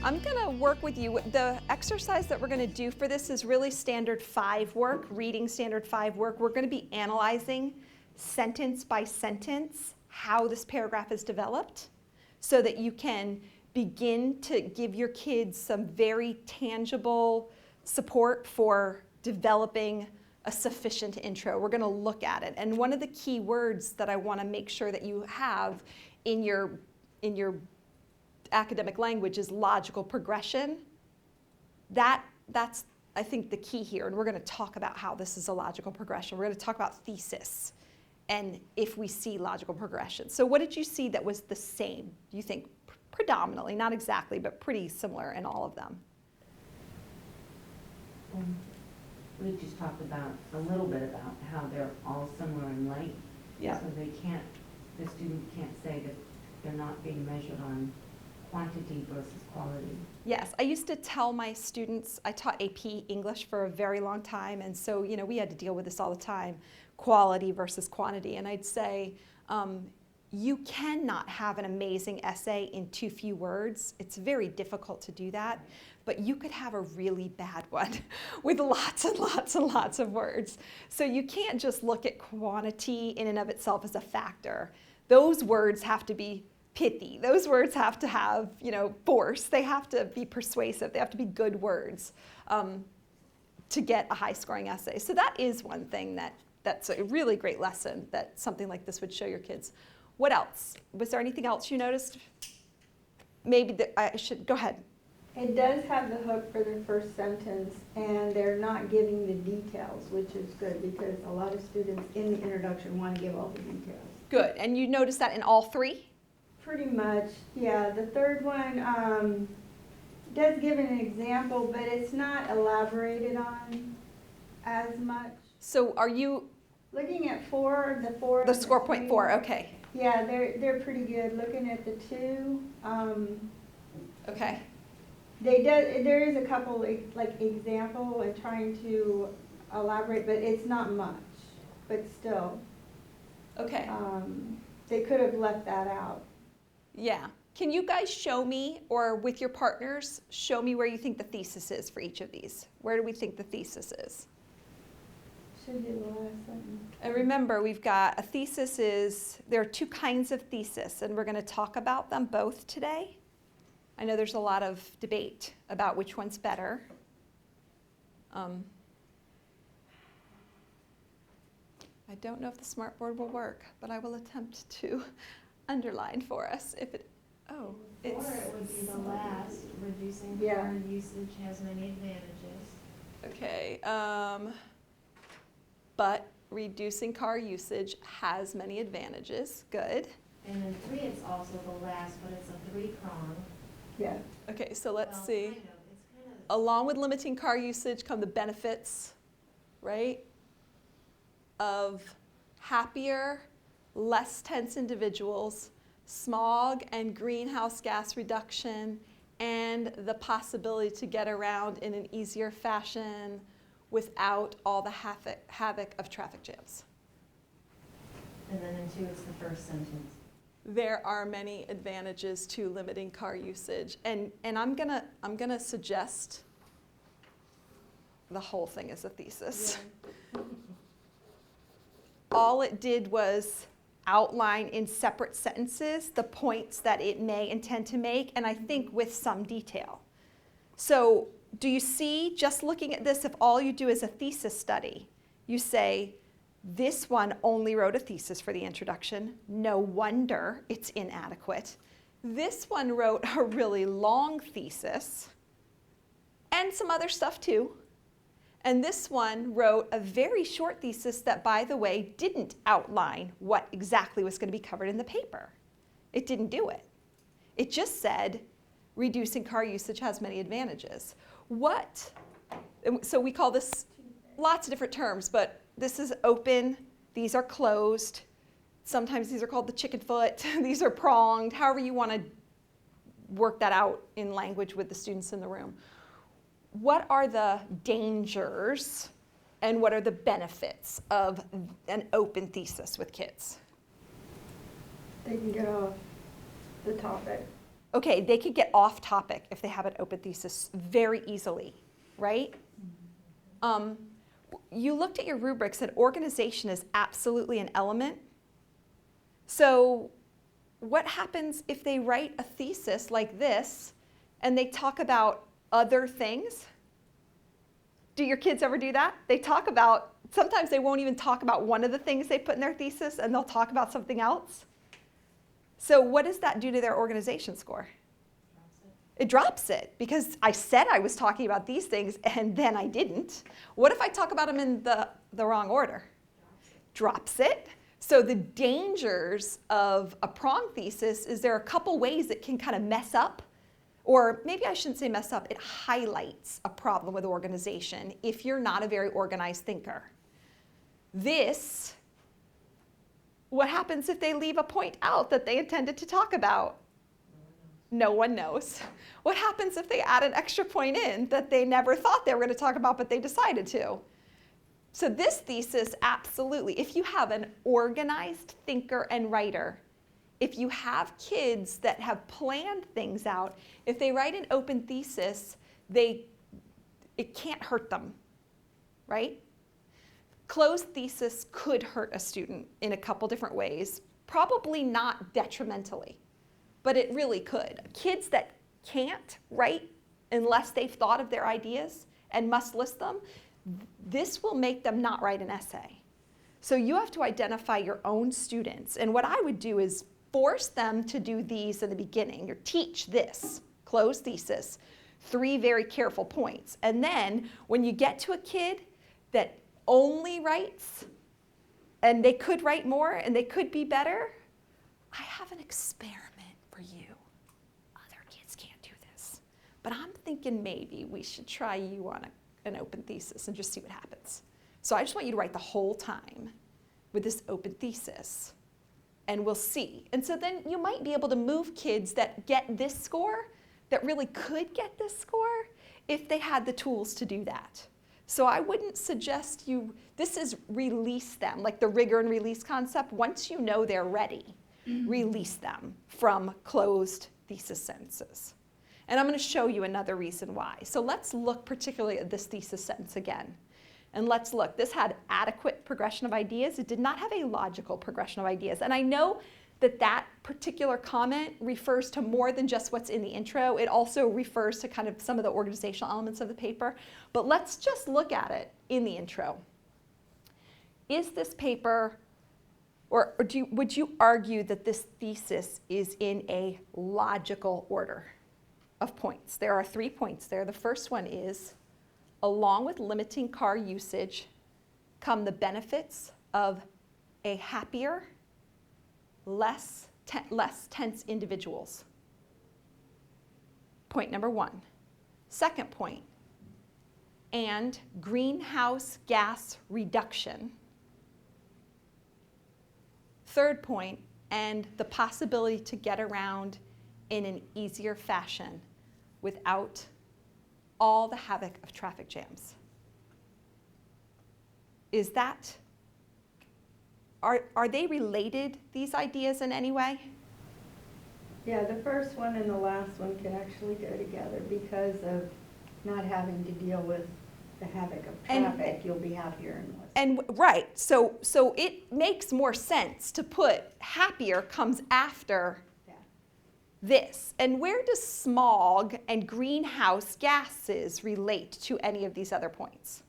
I'm gonna work with you. The exercise that we're gonna do for this is really standard 5 work, reading standard 5 work. We're gonna be analyzing sentence by sentence how this paragraph is developed so that you can begin to give your kids some very tangible support for developing a sufficient intro. We're gonna look at it. And one of the key words that I wanna make sure that you have in your academic language is logical progression. That's, I think, the key here. And we're gonna talk about how this is a logical progression. We're gonna talk about thesis and if we see logical progression. So what did you see that was the same, do you think, predominantly, not exactly, but pretty similar in all of them? We just talked about a little bit about how they're all similar in length. Yeah. So the student can't say that they're not being measured on quantity versus quality. Yes, I used to tell my students, I taught AP English for a very long time, and so we had to deal with this all the time, quality versus quantity. And I'd say, you cannot have an amazing essay in too few words. It's very difficult to do that, but you could have a really bad one with lots and lots and lots of words. So you can't just look at quantity in and of itself as a factor. Those words have to be pithy. Those words have to have, force. They have to be persuasive. They have to be good words to get a high-scoring essay. So that is one thing that's a really great lesson that something like this would show your kids. What else? Was there anything else you noticed? Maybe I should, go ahead. It does have the hook for the first sentence, and they're not giving the details, which is good because a lot of students in the introduction want to give all the details. Good, and you noticed that in all 3? Pretty much, yeah. The third one does give an example, but it's not elaborated on as much. So are you looking at 4, the 4? The score point 4, okay. Yeah, they're pretty good. Looking at the 2. Okay. There is a couple like example and trying to elaborate, but it's not much. But still. Okay. They could have left that out. Yeah. Can you guys show me, or with your partners, show me where you think the thesis is for each of these? Where do we think the thesis is? Should be the last sentence. And remember, we've got a thesis there are 2 kinds of thesis, and we're going to talk about them both today. I know there's a lot of debate about which one's better. I don't know if the smartboard will work, but I will attempt to underline for us if it, Or it would be the last, reducing Yeah. car usage has many advantages. okay, but reducing car usage has many advantages. Good. And then 3, it's also the last, but it's a 3-prong. Yeah. Okay, so let's see. It's kind of. Along with limiting car usage come the benefits, right, of happier, less tense individuals, smog and greenhouse gas reduction, and the possibility to get around in an easier fashion without all the havoc of traffic jams. And then in 2, it's the first sentence. There are many advantages to limiting car usage, and I'm gonna suggest the whole thing is a thesis. Yeah. All it did was outline in separate sentences the points that it may intend to make, and I think with some detail. So do you see, just looking at this, if all you do is a thesis study, you say, this one only wrote a thesis for the introduction. No wonder it's inadequate. This one wrote a really long thesis and some other stuff too. And this one wrote a very short thesis that, by the way, didn't outline what exactly was going to be covered in the paper. It didn't do it. It just said, reducing car usage has many advantages. So we call this lots of different terms, but this is open, these are closed. Sometimes these are called the chicken foot, these are pronged, however you want to work that out in language with the students in the room. What are the dangers and what are the benefits of an open thesis with kids? They can get off the topic. Okay, they could get off topic if they have an open thesis very easily, right? You looked at your rubrics and organization is absolutely an element. So what happens if they write a thesis like this and they talk about other things? Do your kids ever do that? They talk about, sometimes they won't even talk about one of the things they put in their thesis and they'll talk about something else. So what does that do to their organization score? It drops it because I said I was talking about these things and then I didn't. What if I talk about them in the wrong order? Drops it. So the dangers of a Prong thesis is there are a couple ways it can kind of mess up, or maybe I shouldn't say mess up, it highlights a problem with organization if you're not a very organized thinker. This, what happens if they leave a point out that they intended to talk about? No one knows. What happens if they add an extra point in that they never thought they were going to talk about, but they decided to? So this thesis, absolutely. If you have an organized thinker and writer, if you have kids that have planned things out, if they write an open thesis, it can't hurt them, right? Closed thesis could hurt a student in a couple different ways, probably not detrimentally, but it really could. Kids that can't write unless they've thought of their ideas and must list them, this will make them not write an essay. So you have to identify your own students. And what I would do is force them to do these in the beginning, or teach this, closed thesis, 3 very careful points. And then when you get to a kid that only writes, and they could write more and they could be better, I have an experiment for you. Other kids can't do this. But I'm thinking maybe we should try you on an open thesis and just see what happens. So I just want you to write the whole time with this open thesis, and we'll see. And so then you might be able to move kids that get this score, that really could get this score, if they had the tools to do that. So I wouldn't suggest this is release them, like the rigor and release concept. Once you know they're ready, release them from closed thesis sentences. And I'm going to show you another reason why. So let's look particularly at this thesis sentence again. And let's look. This had adequate progression of ideas. It did not have a logical progression of ideas. And I know that particular comment refers to more than just what's in the intro. It also refers to kind of some of the organizational elements of the paper. But let's just look at it in the intro. Is this paper, or would you argue that this thesis is in a logical order of points? There are 3 points there. The first one is, along with limiting car usage come the benefits of a happier, less tense individuals. Point number 1. Second point, and greenhouse gas reduction. Third point, and the possibility to get around in an easier fashion without all the havoc of traffic jams. Is that, are they related, these ideas, in any way? Yeah, the first one and the last one can actually go together because of not having to deal with the havoc of traffic. You'll be happier and less. And right, so it makes more sense to put happier comes after this. And where does smog and greenhouse gases relate to any of these other points?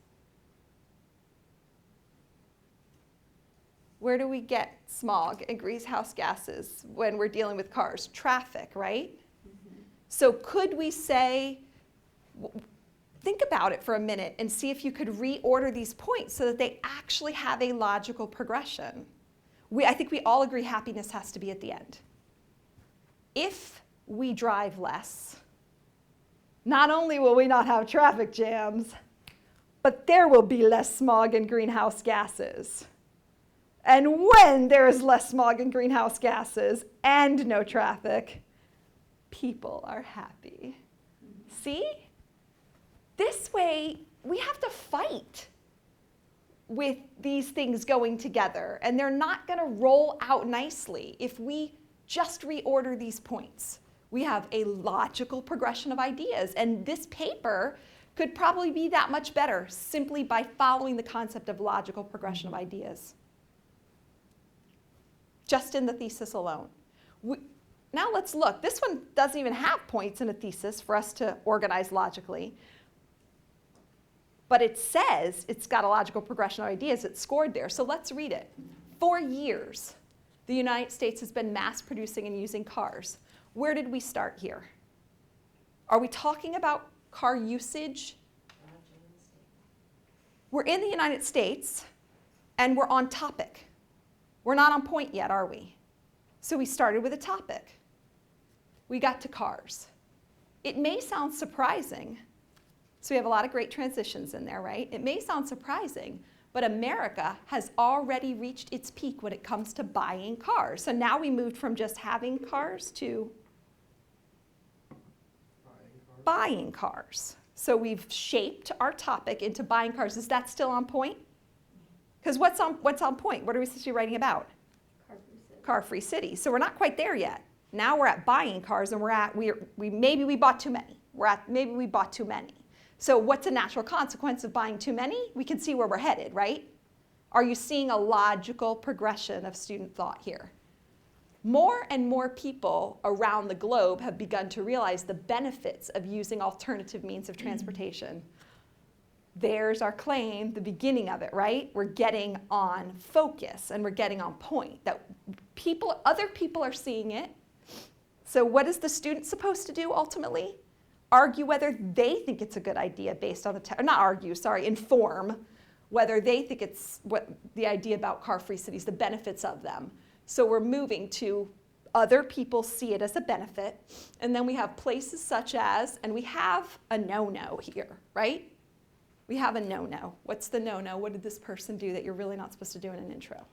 Where do we get smog and greenhouse gases when we're dealing with cars? Traffic, right? Mm-hmm. So could we say, think about it for a minute and see if you could reorder these points so that they actually have a logical progression. I think we all agree happiness has to be at the end. If we drive less, not only will we not have traffic jams, but there will be less smog and greenhouse gases. And when there is less smog and greenhouse gases and no traffic, people are happy. See? This way, we have to fight with these things going together, and they're not going to roll out nicely if we just reorder these points. We have a logical progression of ideas, and this paper could probably be that much better simply by following the concept of logical progression of ideas. Just in the thesis alone. Now let's look. This one doesn't even have points in a thesis for us to organize logically. But it says it's got a logical progression of ideas. It's scored there. So let's read it. For years, the United States has been mass producing and using cars. Where did we start here? Are we talking about car usage? We're in the United States, and we're on topic. We're not on point yet, are we? So we started with a topic. We got to cars. It may sound surprising. So we have a lot of great transitions in there, right? It may sound surprising, but America has already reached its peak when it comes to buying cars. So now we moved from just having cars to buying cars. So we've shaped our topic into buying cars. Is that still on point? Because what's on point? What are we supposed to be writing about? Car-free city. So we're not quite there yet. Now we're at buying cars, and maybe we bought too many. Maybe we bought too many. So what's a natural consequence of buying too many? We can see where we're headed, right? Are you seeing a logical progression of student thought here? More and more people around the globe have begun to realize the benefits of using alternative means of transportation. There's our claim, the beginning of it, right? We're getting on focus and we're getting on point. That other people are seeing it. So what is the student supposed to do ultimately? Argue whether they think it's a good idea based on inform whether they think it's the idea about car-free cities, the benefits of them. So we're moving to other people see it as a benefit, and then we have places such as, and we have a no-no here, right? We have a no-no. What's the no-no? What did this person do that you're really not supposed to do in an intro?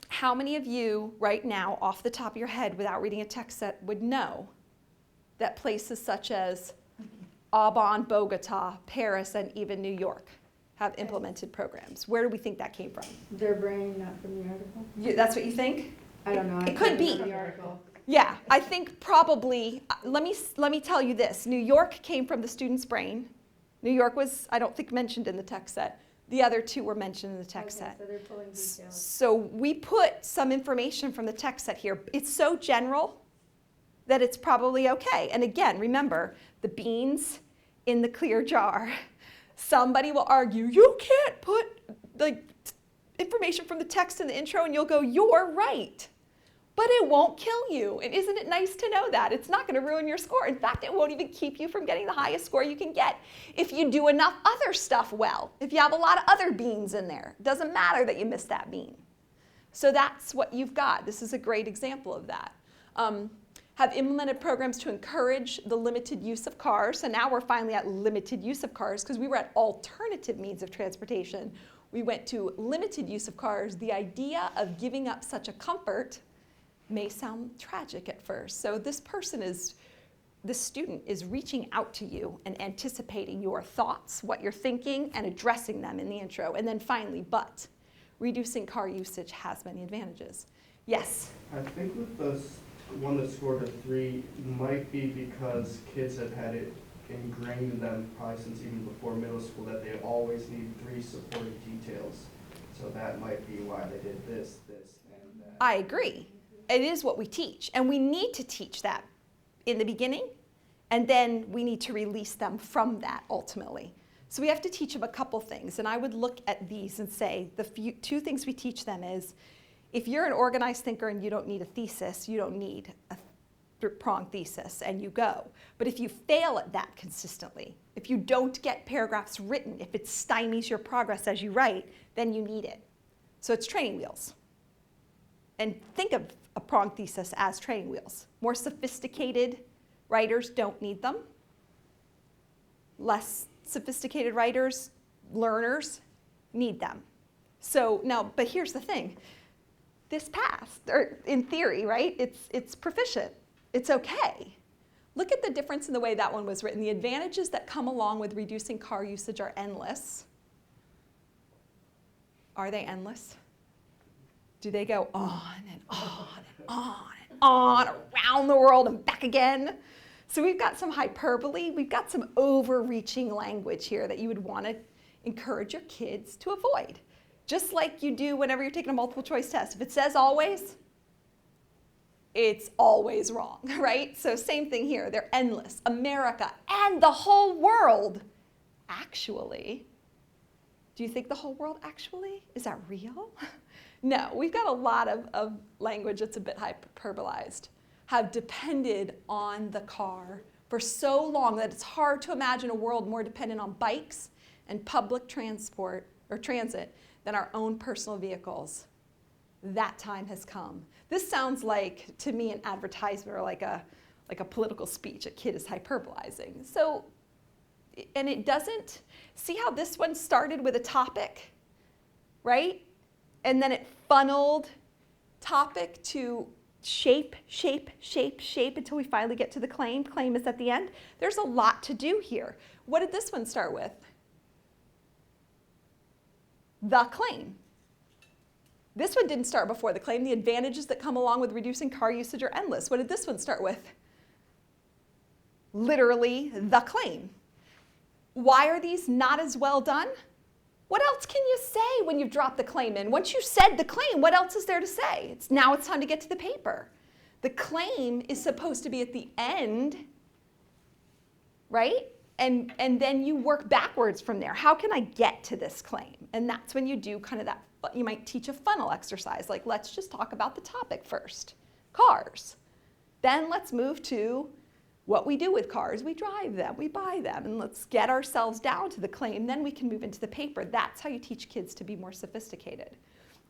How many of you right now, off the top of your head, without reading a text set, would know that places such as Aubin, Bogota, Paris, and even New York have implemented programs? Where do we think that came from? Their brain, not from the article. That's what you think? I don't know. It could be. The article. Yeah, I think probably, let me tell you this. New York came from the student's brain. New York was, I don't think, mentioned in the text set. The other two were mentioned in the text set. So they're pulling details. So we put some information from the text set here. It's so general that it's probably okay. And again, remember, the beans in the clear jar. Somebody will argue, you can't put the information from the text in the intro, and you'll go, you're right. But it won't kill you. And isn't it nice to know that? It's not going to ruin your score. In fact, it won't even keep you from getting the highest score you can get if you do enough other stuff well. If you have a lot of other beans in there, it doesn't matter that you missed that bean. So that's what you've got. This is a great example of that. Have implemented programs to encourage the limited use of cars. So now we're finally at limited use of cars because we were at alternative means of transportation. We went to limited use of cars. The idea of giving up such a comfort may sound tragic at first. So this student is reaching out to you and anticipating your thoughts, what you're thinking, and addressing them in the intro. And then finally, but reducing car usage has many advantages. Yes? I think with the one that scored a 3 might be because kids have had it ingrained in them probably since even before middle school that they always need 3 supporting details. So that might be why they did this, and that. I agree. It is what we teach, and we need to teach that in the beginning, and then we need to release them from that ultimately. So we have to teach them a couple things, and I would look at these and say the 2 things we teach them is, if you're an organized thinker and you don't need a thesis, you don't need a Prong thesis, and you go. But if you fail at that consistently, if you don't get paragraphs written, if it stymies your progress as you write, then you need it. So it's training wheels. And think of a Prong thesis as training wheels. More sophisticated writers don't need them. Less sophisticated writers, learners, need them. So now, but here's the thing. This passed, or in theory, right? It's proficient. It's okay. Look at the difference in the way that one was written. The advantages that come along with reducing car usage are endless. Are they endless? Do they go on and on and on and on, around the world and back again. So we've got some hyperbole, we've got some overreaching language here that you would want to encourage your kids to avoid. Just like you do whenever you're taking a multiple choice test. If it says always, it's always wrong, right? So same thing here, they're endless. America and the whole world, actually. Do you think the whole world actually? Is that real? No, we've got a lot of language that's a bit hyperbolized, have depended on the car for so long that it's hard to imagine a world more dependent on bikes and public transport or transit than our own personal vehicles. That time has come. This sounds like, to me, an advertisement or like a political speech a kid is hyperbolizing. So, and it doesn't, see how this one started with a topic, right? And then it funneled topic to shape until we finally get to the claim. Claim is at the end. There's a lot to do here. What did this one start with? The claim. This one didn't start before the claim. The advantages that come along with reducing car usage are endless. What did this one start with? Literally the claim. Why are these not as well done? What else can you say when you've dropped the claim in? Once you said the claim, what else is there to say? Now it's time to get to the paper. The claim is supposed to be at the end, right? And then you work backwards from there. How can I get to this claim? And that's when you do kind of that, you might teach a funnel exercise, like let's just talk about the topic first, cars. Then let's move to what we do with cars. We drive them, we buy them, and let's get ourselves down to the claim. Then we can move into the paper. That's how you teach kids to be more sophisticated.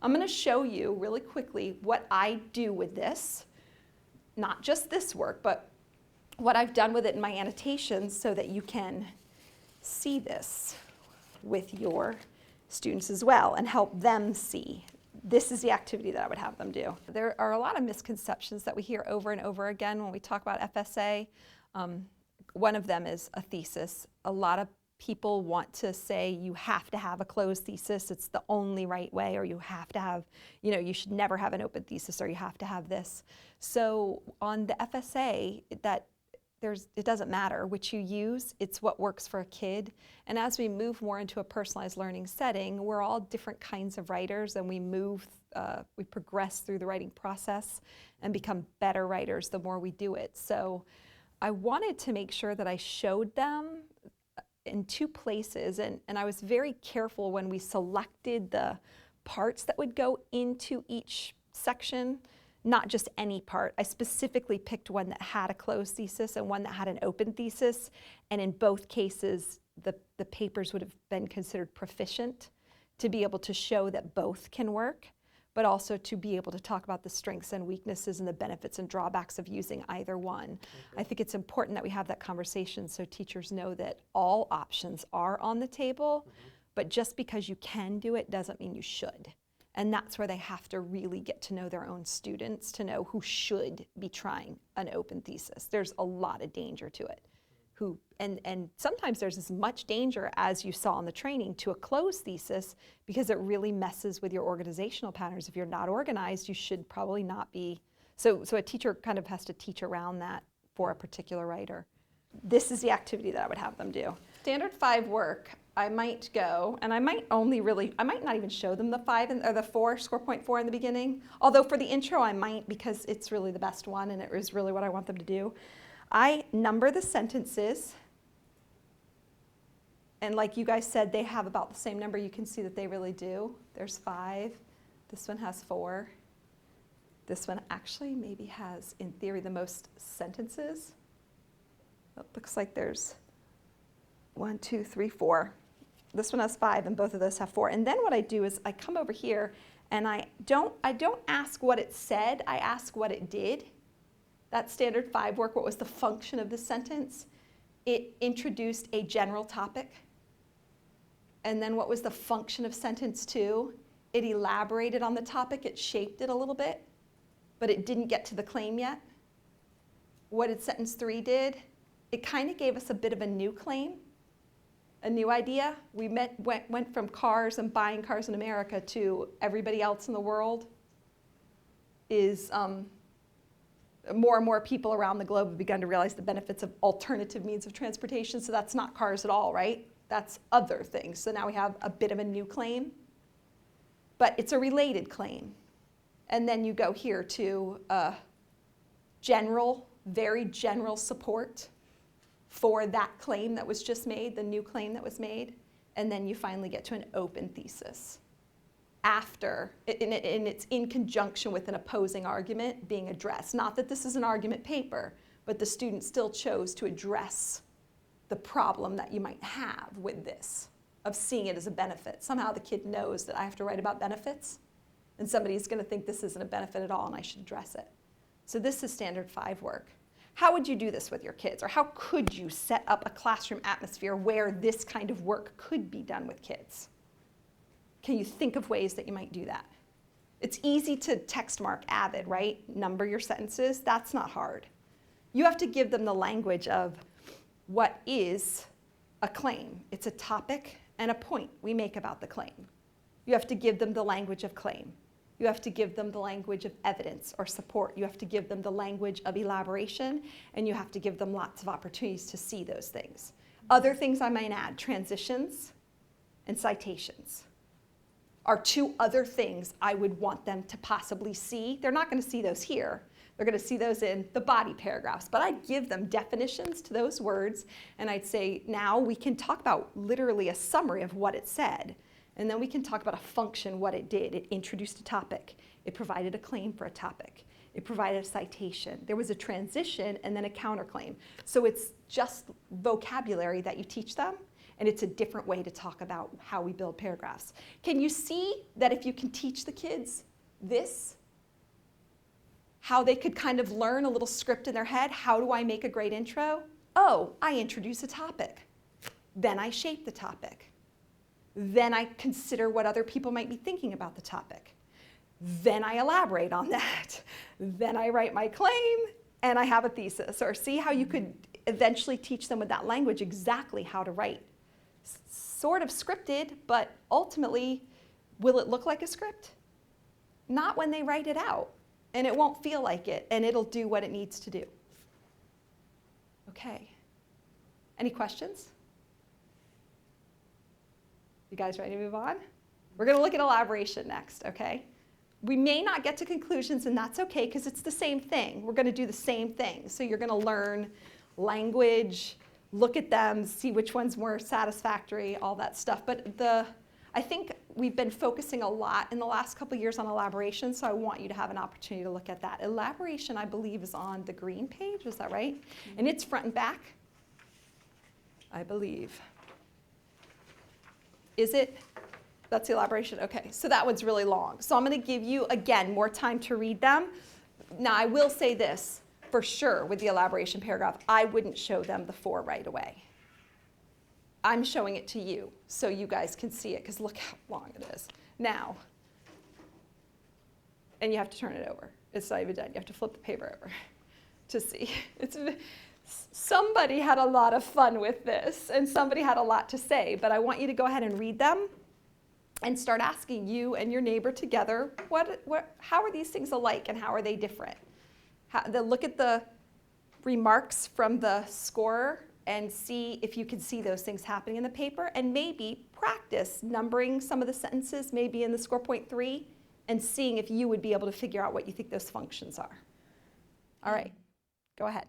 I'm going to show you really quickly what I do with this, not just this work, but what I've done with it in my annotations so that you can see this with your students as well and help them see. This is the activity that I would have them do. There are a lot of misconceptions that we hear over and over again when we talk about FSA. One of them is a thesis. A lot of people want to say you have to have a closed thesis, it's the only right way, or you have to have, you should never have an open thesis, or you have to have this. So on the FSA, it doesn't matter which you use, it's what works for a kid. And as we move more into a personalized learning setting, we're all different kinds of writers, and we progress through the writing process and become better writers the more we do it. So I wanted to make sure that I showed them in two places, and I was very careful when we selected the parts that would go into each section. Not just any part. I specifically picked one that had a closed thesis and one that had an open thesis, and in both cases the papers would have been considered proficient to be able to show that both can work, but also to be able to talk about the strengths and weaknesses and the benefits and drawbacks of using either one. I think it's important that we have that conversation so teachers know that all options are on the table, but just because you can do it doesn't mean you should. And that's where they have to really get to know their own students to know who should be trying an open thesis. There's a lot of danger to it. And sometimes there's as much danger as you saw in the training to a closed thesis because it really messes with your organizational patterns. If you're not organized, you should probably not be. So a teacher kind of has to teach around that for a particular writer. This is the activity that I would have them do. Standard 5 work. I might go, and I might not even show them the 5 or the 4, score point 4 in the beginning. Although for the intro I might, because it's really the best one and it is really what I want them to do. I number the sentences, and like you guys said, they have about the same number. You can see that they really do. There's 5, this one has 4. This one actually maybe has, in theory, the most sentences. It looks like there's 1, 2, 3, 4. This one has 5 and both of those have 4. And then what I do is I come over here and I don't ask what it said, I ask what it did. That's standard 5 work. What was the function of the sentence? It introduced a general topic. And then what was the function of sentence 2? It elaborated on the topic, it shaped it a little bit, but it didn't get to the claim yet. What did sentence 3 did? It kind of gave us a bit of a new claim. A new idea. We went from cars and buying cars in America to everybody else in the world is More and more people around the globe have begun to realize the benefits of alternative means of transportation. So that's not cars at all, right? That's other things. So now we have a bit of a new claim, but it's a related claim. And then you go here to general, very general support for that claim that was just made, the new claim that was made. And then you finally get to an open thesis after, and it's in conjunction with an opposing argument being addressed. Not that this is an argument paper, but the student still chose to address the problem that you might have with this, of seeing it as a benefit. Somehow the kid knows that I have to write about benefits, and somebody's going to think this isn't a benefit at all and I should address it. So this is standard 5 work. How would you do this with your kids? Or how could you set up a classroom atmosphere where this kind of work could be done with kids? Can you think of ways that you might do that? It's easy to text mark AVID, right? Number your sentences. That's not hard. You have to give them the language of what is a claim. It's a topic and a point we make about the claim. You have to give them the language of claim. You have to give them the language of evidence or support. You have to give them the language of elaboration, and you have to give them lots of opportunities to see those things. Other things I might add, transitions and citations are 2 other things I would want them to possibly see. They're not going to see those here. They're going to see those in the body paragraphs, but I'd give them definitions to those words, and I'd say, now we can talk about literally a summary of what it said, and then we can talk about a function, what it did. It introduced a topic. It provided a claim for a topic. It provided a citation. There was a transition and then a counterclaim. So it's just vocabulary that you teach them, and it's a different way to talk about how we build paragraphs. Can you see that if you can teach the kids this, how they could kind of learn a little script in their head? How do I make a great intro? Oh, I introduce a topic. Then I shape the topic. Then I consider what other people might be thinking about the topic. Then I elaborate on that. Then I write my claim, and I have a thesis. Or see how you could eventually teach them with that language exactly how to write. Sort of scripted, but ultimately, will it look like a script? Not when they write it out. And it won't feel like it, and it'll do what it needs to do. Okay. Any questions? You guys ready to move on? We're going to look at elaboration next, okay? We may not get to conclusions, and that's okay, because it's the same thing. We're going to do the same thing. So you're going to learn language, look at them, see which one's more satisfactory, all that stuff. But I think we've been focusing a lot in the last couple of years on elaboration, so I want you to have an opportunity to look at that. Elaboration, I believe, is on the green page. Is that right? Mm-hmm. And it's front and back, I believe. Is it? That's the elaboration? Okay, so that one's really long. So I'm going to give you, again, more time to read them. Now, I will say this, for sure, with the elaboration paragraph, I wouldn't show them the 4 right away. I'm showing it to you so you guys can see it, because look how long it is. Now, and you have to turn it over. It's not even done. You have to flip the paper over to see. Somebody had a lot of fun with this, and somebody had a lot to say, but I want you to go ahead and read them and start asking you and your neighbor together, how are these things alike and how are they different? Look at the remarks from the scorer and see if you can see those things happening in the paper, and maybe practice numbering some of the sentences, maybe in the score point 3, and seeing if you would be able to figure out what you think those functions are. All right, go ahead.